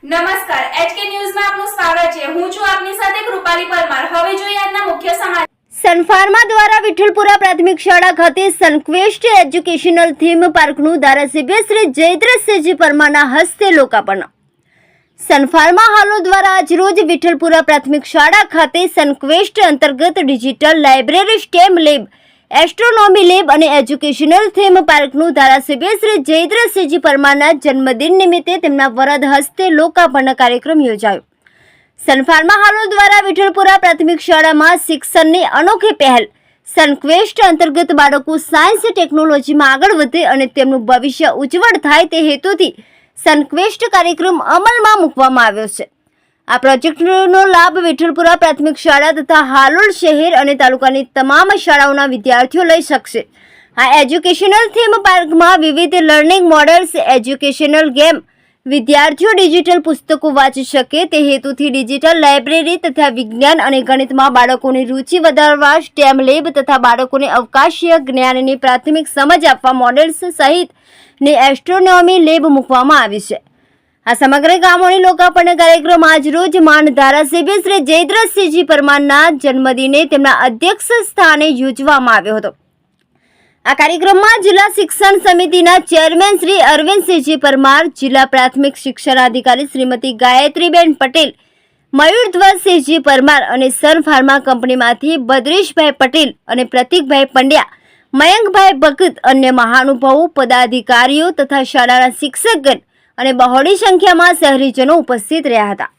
નમસ્કાર, એચકે ન્યૂઝમાં આપનું સ્વાગત છે. હું છું આપની સાથે કૃપાલી પરમાર. હવે જોઈએ આજના મુખ્ય સમાચાર. સનફાર્મા દ્વારા વિઠ્ઠલપુરા પ્રાથમિક શાળા ખાતે સનક્વેસ્ટ એજ્યુકેશનલ થીમ પાર્કનું ધારાસભ્ય શ્રી જયદ્રથસિંહજી પરમારના હસ્તે લોકાર્પણ. સનફાર્મા હાલો દ્વારા આજરોજ વિઠ્ઠલપુરા પ્રાથમિક શાળા ખાતે સનક્વેસ્ટ અંતર્ગત digital library, stem lab, astronomy lab અને એજ્યુકેશનલ થીમ પાર્કનું ધારાસભ્ય શ્રી જયદ્રથસિંહજી પરમારના જન્મદિન નિમિત્તે તેમના વરદ હસ્તે લોકાર્પણ કાર્યક્રમ યોજાયો. સનફાર્મા હાલો દ્વારા વિઠ્ઠલપુરા પ્રાથમિક શાળામાં શિક્ષણની અનોખી પહેલ સનક્વેસ્ટ અંતર્ગત બાળકો સાયન્સ ટેકનોલોજીમાં આગળ વધે અને તેમનું ભવિષ્ય ઉજ્જવળ થાય તે હેતુથી સનક્વેસ્ટ કાર્યક્રમ અમલમાં મૂકવામાં આવ્યો છે. આ પ્રોજેક્ટનો લાભ વિઠ્ઠલપુરા પ્રાથમિક શાળા તથા હાલોલ શહેર અને તાલુકાની તમામ શાળાઓના વિદ્યાર્થીઓ લઈ શકશે. આ એજ્યુકેશનલ થીમ પાર્કમાં વિવિધ લર્નિંગ મોડેલ્સ, એજ્યુકેશનલ ગેમ, વિદ્યાર્થીઓ ડિજિટલ પુસ્તકો વાંચી શકે તે હેતુથી ડિજિટલ લાઇબ્રેરી તથા વિજ્ઞાન અને ગણિતમાં બાળકોની રુચિ વધારવા સ્ટેમ લેબ તથા બાળકોને અવકાશીય જ્ઞાનની પ્રાથમિક સમજ આપવા મોડેલ્સ સહિતની એસ્ટ્રોનોમી લેબ મૂકવામાં આવી છે. આ સમગ્ર કામોની લોકાર્પણ કાર્યક્રમ આજરોજ માન ધારાસભ્ય શ્રી જયદ્રથસિંહજી પરમારના જન્મદિને તેમના અધ્યક્ષ સ્થાને યોજવામાં આવ્યો હતો. આ કાર્યક્રમમાં જિલ્લા શિક્ષણ સમિતિના ચેરમેન શ્રી અરવિંદસિંહજી પરમાર, જિલ્લા પ્રાથમિક શિક્ષણાધિકારી શ્રીમતી ગાયત્રીબેન પટેલ, મયુરધ્વજસિંહજી પરમાર અને સનફાર્મા કંપનીમાંથી બદ્રીશભાઈ પટેલ અને પ્રતિકભાઈ પંડ્યા, મયંકભાઈ ભગત, અન્ય મહાનુભાવો, પદાધિકારીઓ તથા શાળાના શિક્ષકગણ અને બહોળી સંખ્યામાં શહેરીજનો ઉપસ્થિત રહ્યા હતા.